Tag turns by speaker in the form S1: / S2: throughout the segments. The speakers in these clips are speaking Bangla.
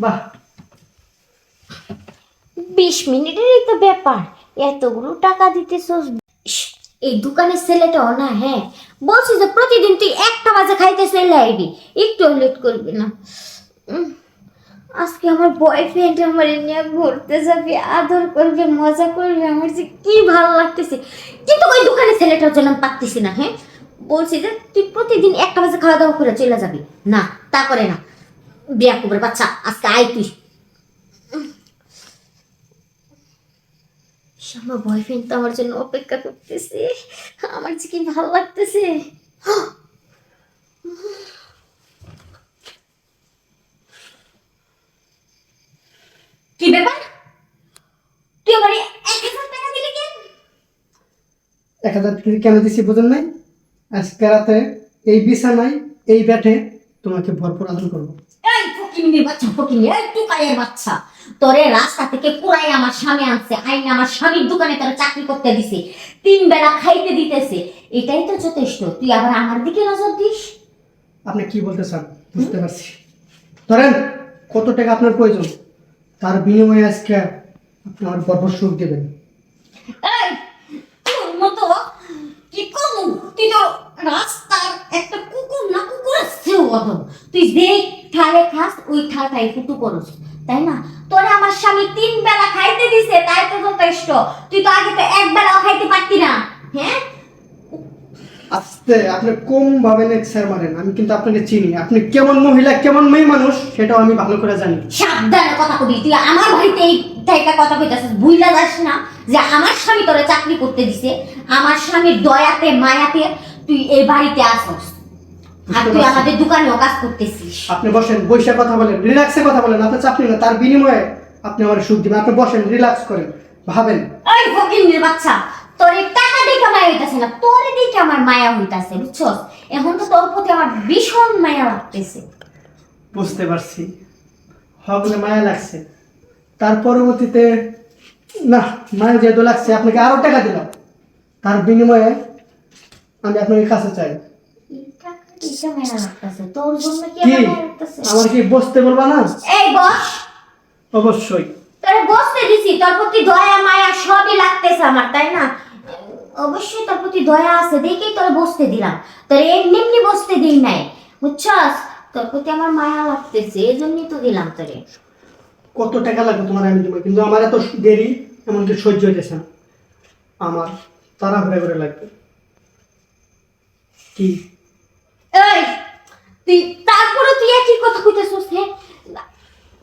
S1: বাহ,
S2: 20 মিনিটেরই তো ব্যাপার, এতগুলো টাকা দিতেছ। এই দোকানের ছেলেটাও না, হ্যাঁ বলছি যে প্রতিদিন তুই 1টা বাজে খাইতে চলে আইবি, একটু লেট করবি না। উম, আজকে আমার বয়ফ্রেন্ড আমার নিয়ে ঘুরতে যাবে, আদর করবে, মজা করবে, আমার যে কি ভালো লাগতেছে। কিন্তু ওই দোকানের ছেলেটার জন্য আমি পারতেছি না। হ্যাঁ বলছি যে তুই প্রতিদিন 1টা বাজে খাওয়া দাওয়া করে চলে যাবি, না তা করে না। বিয়া করবে বাচ্চা, আজকে আয় তুই। আমার বয়ফ্রেন্ড তো আমার জন্য অপেক্ষা করতেছে, আমার যে কি ভালো লাগতেছে। কি ব্যাপার, তুই আমার 1,000 টাকা দিলি কেন?
S1: 1,000 টাকা কেন দিছি বুঝেন নাই? আজকে রাতে এই বিছানায় এই ব্যাটে তোমাকে ভরপুর আদর করবো।
S2: এই ফকিন্নির বাচ্চা, ফকিন্নি, এই টুকাইয়ের বাচ্চা, তোরে রাস্তা থেকে পুরাই আমার স্বামী আনছে, আইনা আমার স্বামীর দোকানে তোরা চাকরি করতে দিছে, 3 বেলা খাইতে দিতেছে, এটাই তো যথেষ্ট। তুই আবার আমার দিকে নজর দিস।
S1: আপনি কি বলতে চান বুঝতে পারছি। ধরেন কত টাকা আপনার প্রয়োজন, তার বিনিময়ে আজকে আপনি আমার ভরপুর সুখ দেবেন।
S2: এই তোর মতো কি করবো, তুই তো রাস্তার একটা কুকুর না, কুকুরের চেয়েও অধম। তুই যেই ঠালে খাস ওই ঠালটাই ফুটু করস, তাই না? তোরে আমার স্বামী 3 বেলা খাইতে দিছে, তাই তো যথেষ্ট। তুই তো আগে তো 1 বেলাও খাইতে পারতি না। হ্যাঁ
S1: আস্তে, আপনি কম ভাবেন স্যার মারেন, আমি কিন্তু আপনাকে চিনি, আপনি কেমন মহিলা কেমন মেয়ে মানুষ সেটাও আমি ভালো করে জানি।
S2: সাবধানে কথা কবি, তুই আমার বাড়িতে এই টাইপটা কথা কইতাছিস, ভুইলা যাস না যে আমার স্বামী তোরে চাকরি করতে দিছে, আমার স্বামীর দয়াতে মায়াতে তুই এই বাড়িতে আসস, আর তুই আমাদের দোকানেও কাজ করতেছিস।
S1: আপনি বসেন, বসে কথা বলেন, রিল্যাক্সে কথা বলেন, আপনার চাপ নেই না, তার বিনিময়ে আপনি আমার সুখ দিবেন। আপনি বসেন, রিল্যাক্স করেন, ভাবেন।
S2: ওই ফকিন্নির বাচ্চা, তোর এই টাকা দেখে মায়া হইতাছে না, তোরে দেখে আমার মায়া হইতাছে, বুঝছস? এখন তো তোর প্রতি আমার ভীষণ মায়া লাগতেছে।
S1: বুঝতে পারছি, হগলে মায়া লাগছে, তার পরবর্তীতে না, মায়া যেহেতু লাগছে আপনাকে আরো টাকা দিলাম, তার বিনিময়ে আমি আপনাকে কাছে চাই।
S2: এই টাকা দেখে মায়া লাগতেছে, তোর জন্য কি
S1: কি
S2: আমার মায়া লাগতেছে?
S1: আমার কি বসতে বলবা না?
S2: এই বস,
S1: অবশ্যই।
S2: তোরে বসতে দিছি, তোর প্রতি দয়া মায়া সবই লাগতেছে আমার, তাই না? অবশ্যই তোর প্রতি দয়া আছে দেখেই তোরে বসতে দিলাম, তোর এমনি এমনি বসতে দিই নাই, বুঝছস? তোর প্রতি আমার মায়া লাগতেছে, এই জন্যই তো দিলাম তোরে।
S1: কত টাকা লাগবে তোমার আমি দেবো, কিন্তু আমার এত দেরি এমনকি সহ্য হইতেছে না, আমার তাড়াহুড়া করে লাগবে। কি
S2: এই তুই তারপরে তুই একই কথা কইতেছিস? হ্যাঁ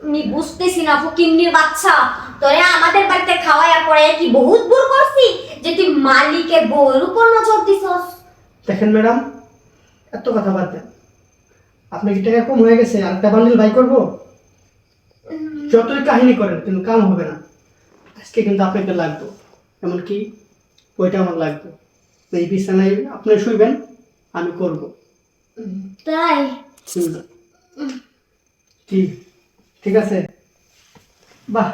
S2: আমি বুঝতেছি না ফকিন্নির বাচ্চা, তোরে আমাদের বাড়িতে খাওয়াইয়া পরে কি বহুত ভুল করছি যে তুই মালিকের বউয়ের উপর নজর দিছস?
S1: দেখেন ম্যাডাম, এত কথা বাদ দেন, আপনার কি টাকা কম হয়ে গেছে? আরেকটা বান্ডিল বাই করবো? যতই কাহিনী করেন কিন্তু কাম হবে না, আজকে কিন্তু আপনাকে লাগবে, এমনকি ওইটা আমার লাগবে। এই বিছানায় আপনি শুইবেন, আমি করব।
S2: তাই
S1: কি ঠিক আছে? বাহ,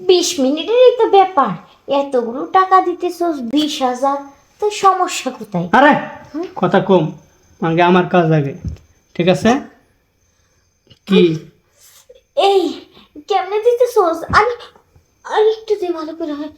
S2: 20 মিনিটেরই তো ব্যাপার, এতগুলো টাকা দিতেছস, 20,000, তো সমস্যা কোথায়?
S1: আরে কথা কম, আগে আমার কাজ আগে, ঠিক আছে? কি
S2: এই কেমনে দিতেছস? আরে আরে একটু দে ভালো করে হয়।